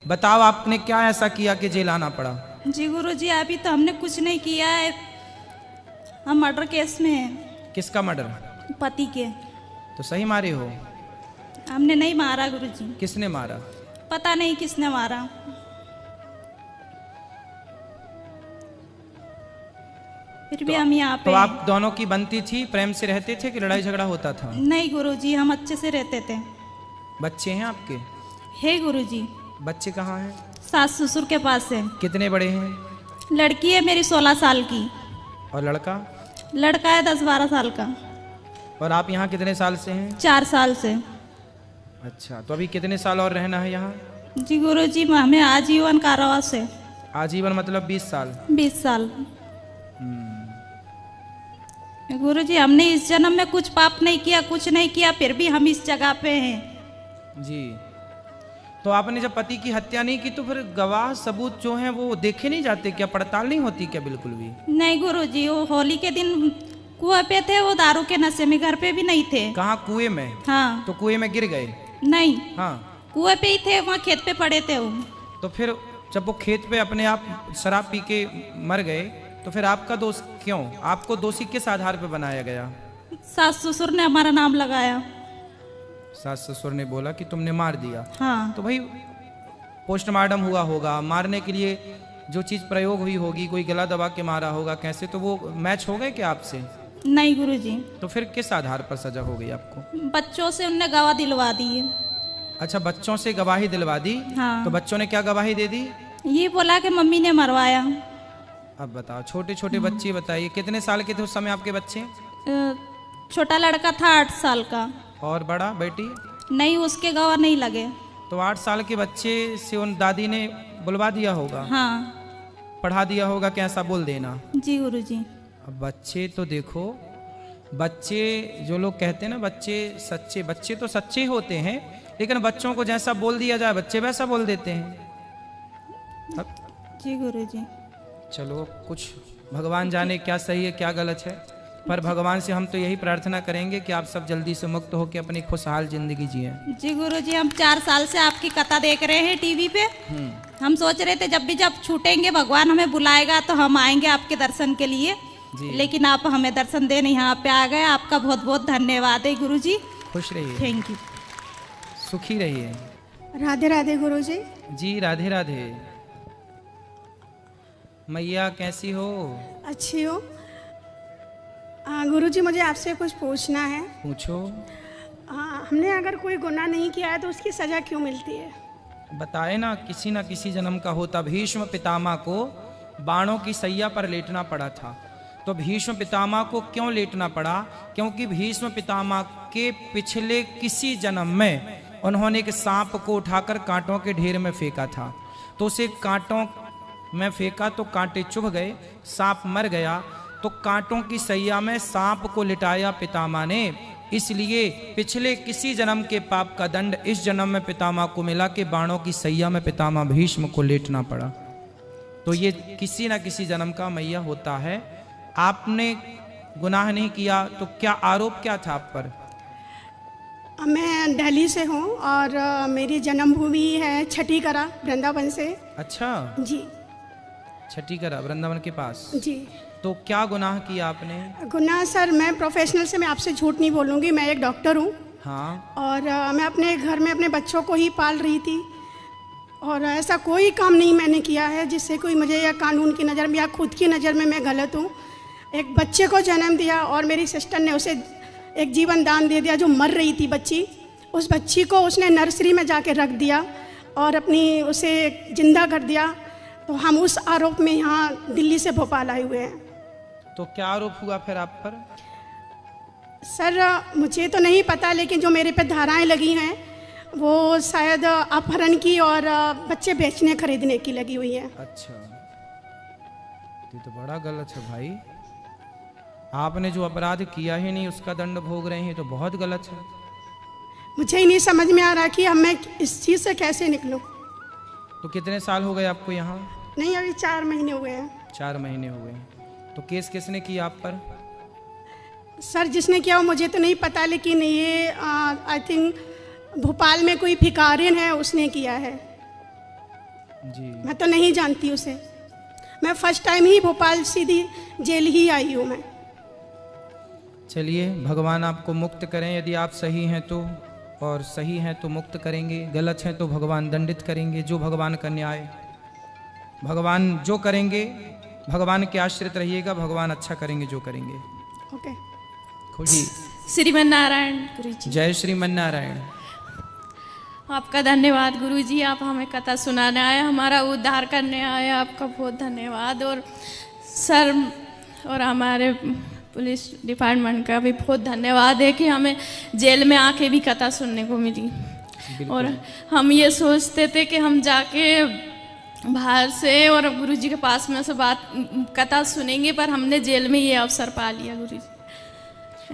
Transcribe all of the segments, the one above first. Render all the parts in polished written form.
बताओ आपने क्या ऐसा किया कि जेल आना पड़ा? जी गुरुजी, अभी तो हमने कुछ नहीं किया है। हम मर्डर केस में हैं। किसका मर्डर? पति के। तो सही मारे हो? हमने नहीं मारा गुरुजी। किसने मारा? पता नहीं किसने मारा। फिर भी हम यहाँ पे तो आप दोनों की बनती थी, प्रेम से रहते थे कि लड़ाई झगड़ा होता था? नहीं गुरुजी, हम अच्छे से रहते थे। बच्चे हैं आपके? हे गुरुजी। बच्चे कहाँ हैं? सास ससुर के पास है। कितने बड़े हैं? लड़की है मेरी 16 साल की। और लड़का? लड़का है 10-12 साल का। और आप यहाँ कितने साल से हैं? 4 साल से। अच्छा, तो अभी कितने साल और रहना है यहाँ? जी गुरुजी, हमें आजीवन कारावास है। आजीवन मतलब 20 साल? 20 साल। गुरुजी, हमने इस जन्म में कुछ पाप नहीं किया, कुछ नहीं किया, फिर भी हम इस जगह पे हैं। जी। तो आपने जब पति की हत्या नहीं की तो फिर गवाह सबूत जो हैं वो देखे नहीं जाते क्या? पड़ताल नहीं होती क्या बिल्कुल भी? नहीं गुरुजी, वो होली के दिन कुएं पे थे, वो दारू के नशे में, घर पे भी नहीं थे। कहाँ, कुएं में? हाँ। तो कुएं में गिर गए? नहीं। हाँ। कुएं पे ही थे, वहाँ खेत पे पड़े थे वो। तो फिर जब वो खेत पे अपने आप शराब पी के मर गए तो फिर आपका दोष क्यों? आपको दोषी किस आधार पे बनाया गया? सास ससुर ने हमारा नाम लगाया। सास ससुर ने बोला कि तुमने मार दिया। हाँ। तो भाई पोस्टमार्टम हुआ होगा, मारने के लिए जो चीज प्रयोग हुई होगी, कोई गला दबा के मारा होगा कैसे, तो वो मैच हो गए क्या आपसे? नहीं गुरुजी। तो फिर किस आधार पर सजा हो गई आपको? बच्चों से उनने गवाह दिलवा दी है। अच्छा, बच्चों से गवाही दिलवा दी? हाँ। तो बच्चों ने क्या गवाही दे दी? ये बोला कि मम्मी ने मरवाया। अब बताओ, छोटे छोटे बच्चे, बताइए कितने साल के थे उस समय आपके बच्चे? छोटा लड़का था 8 साल का। और बड़ा बेटी? नहीं, उसके गवाह नहीं लगे। तो 8 साल के बच्चे से उन दादी ने बुलवा दिया होगा? हाँ। पढ़ा दिया होगा कि ऐसा बोल देना? जी गुरुजी। अब बच्चे तो देखो, बच्चे जो लोग कहते हैं ना बच्चे सच्चे, बच्चे तो सच्चे होते हैं, लेकिन बच्चों को जैसा बोल दिया जाए बच्चे वैसा बोल देते हैं। अब जी गुरुजी। चलो, कुछ भगवान जाने क्या सही है क्या गलत है, पर भगवान से हम तो यही प्रार्थना करेंगे कि आप सब जल्दी से मुक्त होकर अपनी खुशहाल जिंदगी जिए। जी गुरुजी, हम 4 साल से आपकी कथा देख रहे हैं टीवी पे। हम सोच रहे थे जब छूटेंगे भगवान हमें बुलाएगा तो हम आएंगे आपके दर्शन के लिए, लेकिन आप हमें दर्शन देने यहाँ पे आ गए। आपका बहुत बहुत धन्यवाद है गुरुजी। खुश रहिए। Thank you. सुखी रहिए। राधे राधे गुरुजी। जी राधे राधे। मैया कैसी हो? अच्छी हो। गुरुजी, मुझे आपसे कुछ पूछना है। पूछो। हमने अगर कोई गुनाह नहीं किया है तो उसकी सजा क्यों मिलती है? बताए ना किसी जन्म का होता। भीष्म पितामह को बाणों की सैया पर लेटना पड़ा था। तो भीष्म पितामह को क्यों लेटना पड़ा? क्योंकि भीष्म पितामह के पिछले किसी जन्म में उन्होंने एक सांप को उठाकर कांटों के ढेर में फेंका था। तो उसे कांटों में फेंका तो कांटे चुभ गए, सांप मर गया। तो कांटों की सैया में सांप को लिटाया पितामह ने, इसलिए पिछले किसी जन्म के पाप का दंड इस जन्म में पितामह को मिला कि बाणों की सैया में पितामह भीष्म को लेटना पड़ा। तो ये किसी ना किसी जन्म का मैया होता है। आपने गुनाह नहीं किया तो क्या आरोप क्या था आप पर? मैं दिल्ली से हूँ और मेरी जन्मभूमि है छठीकरा, वृंदावन से। अच्छा जी। छठीकरा वृंदावन के पास। जी। तो क्या गुनाह किया आपने? गुनाह सर, मैं प्रोफेशनल से, मैं आपसे झूठ नहीं बोलूँगी, मैं एक डॉक्टर हूँ। हाँ। और मैं अपने घर में अपने बच्चों को ही पाल रही थी और ऐसा कोई काम नहीं मैंने किया है जिससे कोई मुझे या कानून की नज़र में या खुद की नज़र में मैं गलत हूँ। एक बच्चे को जन्म दिया और मेरी सिस्टर ने उसे एक जीवन दान दे दिया जो मर रही थी बच्ची। उस बच्ची को उसने नर्सरी में जाके रख दिया और उसे जिंदा कर दिया। तो हम उस आरोप में यहाँ दिल्ली से भोपाल आए हुए हैं। तो क्या आरोप हुआ फिर आप पर? सर मुझे तो नहीं पता, लेकिन जो मेरे पे धाराएं लगी हैं वो शायद अपहरण की और बच्चे बेचने खरीदने की लगी हुई है। अच्छा, ये तो बड़ा गलत है भाई। आपने जो अपराध किया ही नहीं उसका दंड भोग रहे हैं, तो बहुत गलत है। मुझे ही नहीं समझ में आ रहा कि अब मैं इस चीज़ से कैसे निकलूं। तो कितने साल हो गए आपको यहाँ? नहीं, अभी 4 महीने हुए हैं। 4 महीने हुए। तो केस किसने किया आप पर? सर जिसने किया वो मुझे तो नहीं पता, लेकिन ये आई थिंक भोपाल में कोई भिखारिन है उसने किया है। जी। मैं तो नहीं जानती उसे। मैं फर्स्ट टाइम ही भोपाल सीधी जेल ही आई हूँ मैं। चलिए, भगवान आपको मुक्त करें। यदि आप सही हैं तो, और सही हैं तो मुक्त करेंगे, गलत हैं तो भगवान दंडित करेंगे। जो भगवान का न्याय, भगवान जो करेंगे, भगवान के आश्रित रहिएगा, भगवान अच्छा करेंगे जो करेंगे। ओके। जी, श्रीमन नारायण गुरुजी। जय श्रीमन नारायण। आपका धन्यवाद गुरुजी, आप हमें कथा सुनाने आए, हमारा उद्धार करने आए, आपका बहुत धन्यवाद। और सर और हमारे पुलिस डिपार्टमेंट का भी बहुत धन्यवाद है कि हमें जेल में आके भी कथा सुनने को मिली। और हम ये सोचते थे कि हम जाके बाहर से और गुरुजी के पास में से बात कथा सुनेंगे, पर हमने जेल में ये अवसर पा लिया गुरुजी।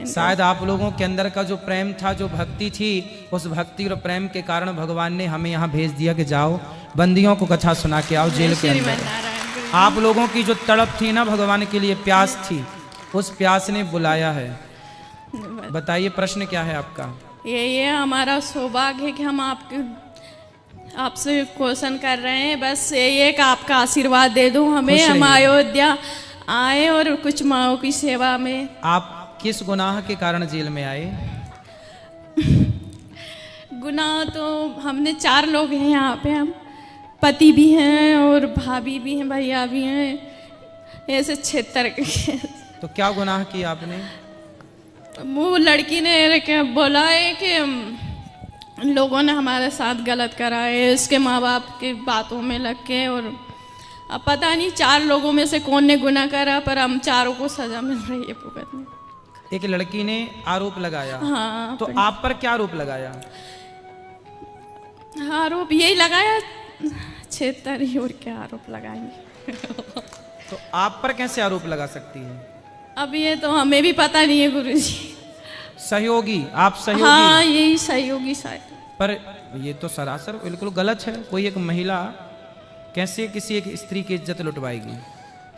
शायद आप लोगों के अंदर का जो प्रेम था, जो भक्ति थी, उस भक्ति और प्रेम के कारण भगवान ने हमें यहाँ भेज दिया कि जाओ बंदियों को कथा सुना के आओ जेल के अंदर। आप लोगों की जो तड़प थी ना भगवान के लिए, प्यास थी, उस प्यास ने बुलाया है। बताइए प्रश्न क्या है आपका? ये हमारा सौभाग्य है कि हम आपसे क्वेश्चन कर रहे हैं। बस ये कि आपका आशीर्वाद दे दो हमें, हम अयोध्या आए और कुछ माओ की सेवा में। आप किस गुनाह के कारण जेल में आए? गुनाह तो हमने 4 लोग हैं यहाँ पे, हम पति भी हैं और भाभी भी हैं, भैया भी हैं, ऐसे 6 तरह के। तो क्या गुनाह किया आपने? वो लड़की ने क्या बोला है कि लोगों ने हमारे साथ गलत करा है, उसके माँ बाप की बातों में लग के। और अब पता नहीं 4 लोगों में से कौन ने गुनाह करा, पर हम 4 को सजा मिल रही है भुगतने। एक लड़की ने आरोप लगाया। हाँ, तो आप पर क्या आरोप लगाया? आरोप यही लगाया, 6 तरह और क्या आरोप लगाएंगे। तो आप पर कैसे आरोप लगा सकती है? अब ये तो हमें भी पता नहीं है गुरुजी। सहयोगी, आप सहयोगी? हाँ, यही सहयोगी शायद। पर ये तो सरासर बिल्कुल गलत है। कोई एक महिला कैसे किसी एक स्त्री की इज्जत लुटवाएगी?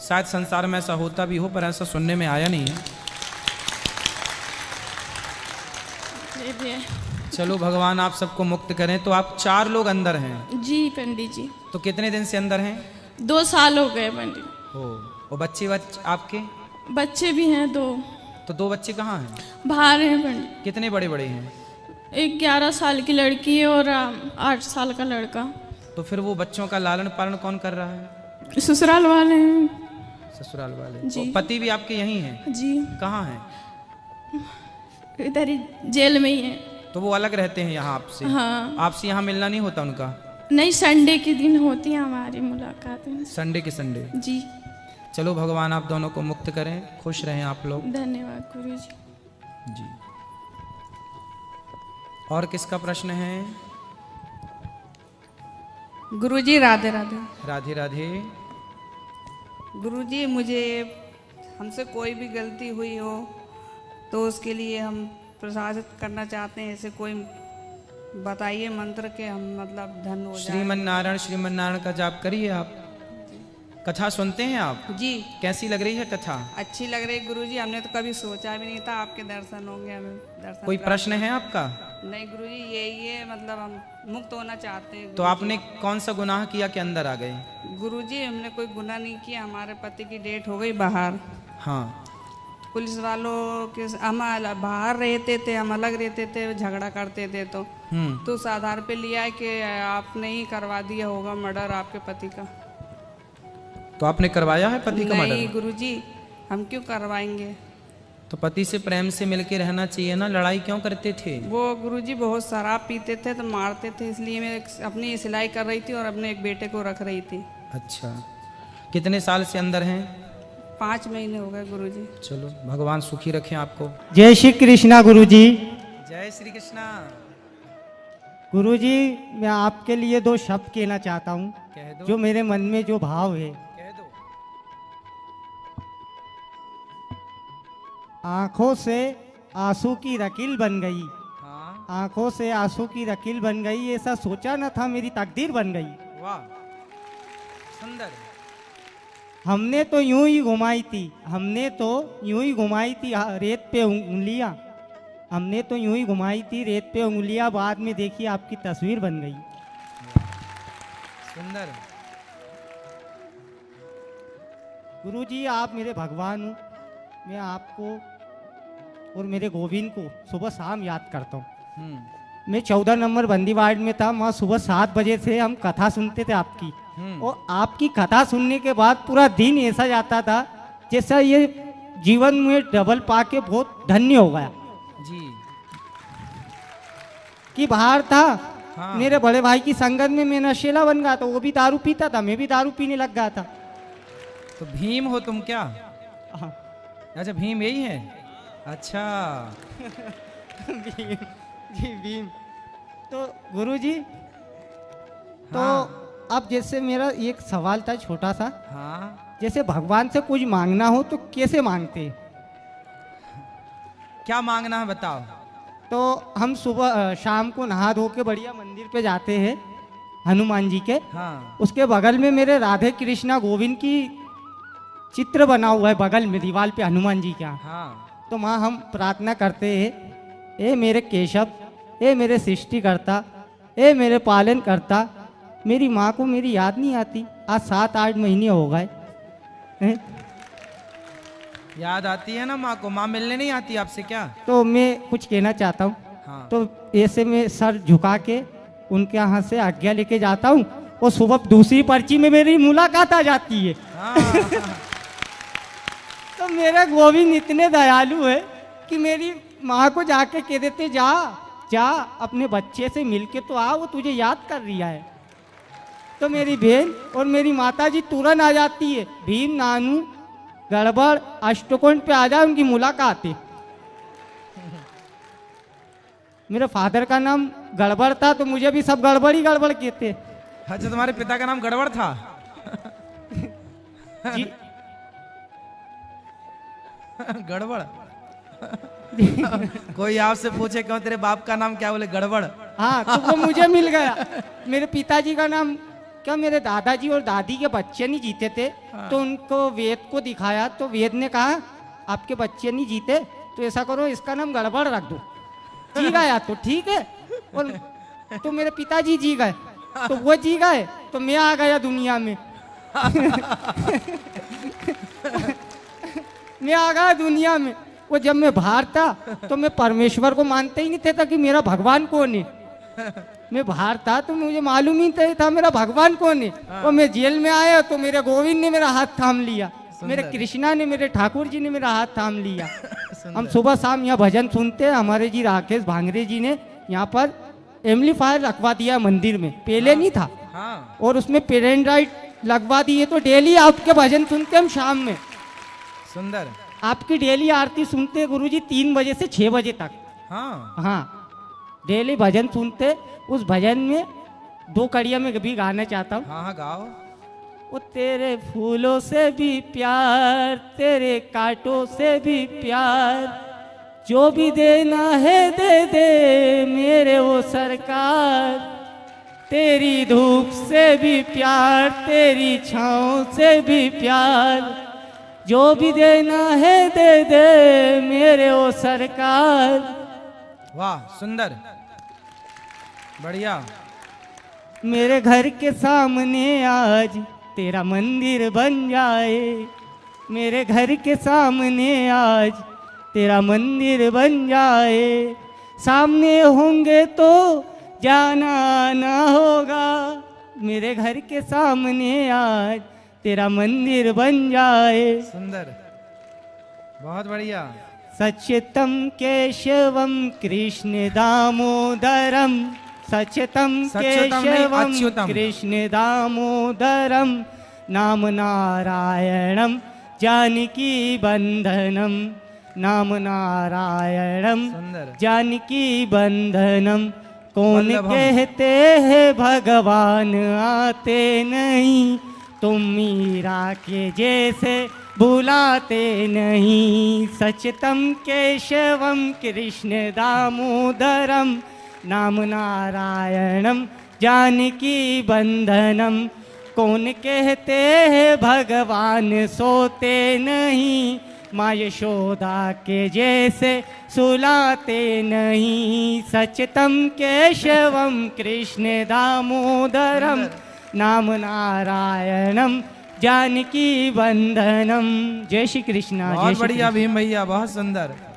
शायद संसार में ऐसा होता भी हो, पर ऐसा सुनने में आया नहीं है। चलो, भगवान आप सबको मुक्त करें। तो आप 4 लोग अंदर हैं? जी पंडित जी। तो कितने दिन से अंदर हैं? 2 साल हो गए पंडित। हो, और बच्चे आपके? बच्चे भी हैं 2। तो 2 बच्चे कहाँ हैं? बाहर हैं पंडित। कितने बड़े बड़े हैं? एक 11 साल की लड़की है और 8 साल का लड़का। तो फिर वो बच्चों का लालन पालन कौन कर रहा है? ससुराल वाले हैं। ससुराल वाले जी। और पति भी आपके यहीं हैं? जी। कहाँ हैं? इधर ही जेल में ही है। तो वो अलग रहते हैं यहाँ आपसे? हाँ। आपसे यहाँ मिलना नहीं होता उनका? नहीं, संडे के दिन होती है हमारी मुलाकातें। संडे के संडे? जी। चलो, भगवान आप दोनों को मुक्त करें, खुश रहें आप लोग। धन्यवाद गुरु जी। जी। और किसका प्रश्न है? गुरुजी राधे राधे। राधे राधे। गुरुजी, मुझे हमसे कोई भी गलती हुई हो तो उसके लिए हम प्रसादित करना चाहते हैं। ऐसे कोई बताइए मंत्र के हम मतलब धन हो जाए। श्रीमन नारायण का जाप करिए आप। कथा सुनते हैं आप? जी। कैसी लग रही है कथा? अच्छी लग रही है गुरुजी, हमने तो कभी सोचा भी नहीं था आपके दर्शन होंगे, हमें दर्शन। कोई प्रश्न है आपका? नहीं गुरुजी, यही है, मतलब हम मुक्त होना चाहते हैं। तो आपने कौन सा गुनाह किया कि अंदर आ गए? गुरुजी, हमने कोई गुनाह नहीं किया, हमारे पति की डेथ हो गई बाहर। हाँ। पुलिस वालों के हम बाहर रहते थे, हम अलग रहते थे, झगड़ा करते थे। तो उस आधार पे लिया है कि आपने ही करवा दिया होगा मर्डर आपके पति का। तो आपने करवाया है पति का मर्डर? नहीं गुरुजी, हम क्यों करवाएंगे। तो पति से प्रेम से मिलके रहना चाहिए ना, लड़ाई क्यों करते थे? वो गुरुजी बहुत शराब पीते थे तो मारते थे, इसलिए मैं अपनी सिलाई कर रही थी और अपने एक बेटे को रख रही थी। अच्छा, कितने साल से अंदर हैं? 5 महीने हो गए गुरुजी। चलो, भगवान सुखी रखें आपको। जय श्री कृष्णा गुरुजी। जय श्री कृष्णा। गुरुजी, मैं आपके लिए 2 शब्द कहना चाहता हूँ, कह दो। जो मेरे मन में जो भाव है। कह दो। आंखों से आंसू की रकील बन गई। हाँ। आंखों से आंसू की रकील बन गई, ऐसा सोचा न था, मेरी तकदीर बन गई। वाह, सुंदर। हमने तो यूं ही घुमाई थी, रेत पे उंगलियां। हमने तो यूं ही घुमाई थी रेत पे उंगलियां, बाद में देखी आपकी तस्वीर बन गई। सुंदर। गुरुजी आप मेरे भगवान हो, मैं आपको और मेरे गोविंद को सुबह शाम याद करता हूँ। मैं 14 नंबर बंदी वार्ड में था, वहाँ सुबह 7 बजे से हम कथा सुनते थे आपकी, और आपकी कथा सुनने के बाद पूरा दिन ऐसा जाता था जैसा ये जीवन में डबल पाके बहुत धन्य हो गया जी। कि बाहर था, हाँ। मेरे बड़े भाई की संगत में मैं नशेला बन गया था, वो भी दारू पीता था, मैं भी दारू पीने लग गया था। तो भीम हो तुम क्या? हाँ। अच्छा भीम यही है, अच्छा। भीम, जी भीम। तो गुरुजी, तो हाँ। अब जैसे मेरा एक सवाल था छोटा सा, हाँ, जैसे भगवान से कुछ मांगना हो तो कैसे मांगते हैं? क्या मांगना है बताओ। तो हम सुबह शाम को नहा धो के बढ़िया मंदिर पे जाते हैं हनुमान जी के, हाँ। उसके बगल में मेरे राधे कृष्णा गोविंद की चित्र बना हुआ है बगल में दीवार पे हनुमान जी का। हाँ। तो वहाँ हम प्रार्थना करते हैं, ए मेरे केशव, ए मेरे सृष्टिकर्ता, ए मेरे पालन करता, मेरी माँ को मेरी याद नहीं आती, आज 7-8 महीने हो गए हैं? याद आती है ना माँ को? माँ मिलने नहीं आती आपसे क्या? तो मैं कुछ कहना चाहता हूँ। हाँ। तो ऐसे में सर झुका के उनके यहाँ से आज्ञा लेके जाता हूँ, और सुबह दूसरी पर्ची में मेरी मुलाकात आ जाती है। हाँ। तो मेरे गोविंद इतने दयालु है कि मेरी माँ को जाके कह देते, जा जा अपने बच्चे से मिलके तो आ, वो तुझे याद कर रहा है। तो मेरी बहन और मेरी माता जी तुरंत आ जाती है, भीम नानू गड़बड़ अष्टकोण पे आ जाए, उनकी मुलाकात है। मेरे फादर का नाम गड़बड़ था, तो मुझे भी सब गड़बड़ ही गड़बड़ कहते। अच्छा तुम्हारे पिता का नाम गड़बड़ था? जी। गड़बड़। कोई आपसे पूछे क्यों तेरे बाप का नाम क्या, बोले गड़बड़। हाँ, तो वो मुझे मिल गया। मेरे पिताजी का नाम क्या, मेरे दादाजी और दादी के बच्चे नहीं जीते थे, तो उनको वेद को दिखाया, तो वेद ने कहा आपके बच्चे नहीं जीते, तो ऐसा करो इसका नाम गड़बड़ रख दो, जी गया तो ठीक है। और तो मेरे पिताजी जी गए, तो वो जी गए, तो मैं आ गया दुनिया में। मैं आ गया दुनिया में। वो जब मैं बाहर था तो मैं परमेश्वर को मानते ही नहीं था कि मेरा भगवान कौन है। मैं बाहर था तो मुझे मालूम ही नहीं था मेरा भगवान कौन है। और मैं जेल में आया तो मेरे गोविंद ने मेरा हाथ थाम लिया, मेरे कृष्णा ने, मेरे ठाकुर जी ने मेरा हाथ थाम लिया। हम सुबह शाम यहाँ भजन सुनते हैं। हमारे जी राकेश भांगरे जी ने यहाँ पर एम्पलीफायर रखवा दिया मंदिर में, पहले नहीं था। हाँ। और उसमें पेरेंट राइट लगवा दिए, तो डेली आपके भजन सुनते हम शाम में। सुंदर। आपकी डेली आरती सुनते गुरुजी 3 बजे से 6 बजे तक। हाँ। हाँ, डेली भजन सुनते। उस भजन में 2 कड़ियाँ में भी गाना चाहता हूँ। हाँ हाँ गाओ। वो तेरे फूलों से भी प्यार, तेरे कांटों से भी प्यार, जो भी देना है दे दे मेरे वो सरकार। तेरी धूप से भी प्यार, तेरी छाँव से भी प्यार, जो भी देना है दे दे मेरे वो सरकार। वाह सुंदर, बढ़िया। मेरे घर के सामने आज तेरा मंदिर बन जाए, मेरे घर के सामने आज तेरा मंदिर बन जाए। सामने होंगे तो जाना ना होगा, मेरे घर के सामने आज तेरा मंदिर बन जाए। सुंदर, बहुत बढ़िया। सच्चितम केशवम कृष्ण दामोदरम, सच्चितम केशवम अच्युतम। कृष्ण दामोदरम, नाम नारायणम जानकी बंधनम, नाम नारायणम सुंदर। जानकी बंधनम। कौन वल्लभम। कहते हैं भगवान आते नहीं, तुम मीरा के जैसे बुलाते नहीं। सचतम केशवम कृष्ण दामोदरम, नाम नारायणम जानकी बंधनम। कौन कहते हैं भगवान सोते नहीं, माँ यशोदा के जैसे सुलाते नहीं। सचतम केशवम कृष्ण दामोदरम, नाम नारायणम जानकी वंदनम। जय श्री कृष्णा। बहुत बढ़िया भीम भैया, बहुत सुंदर।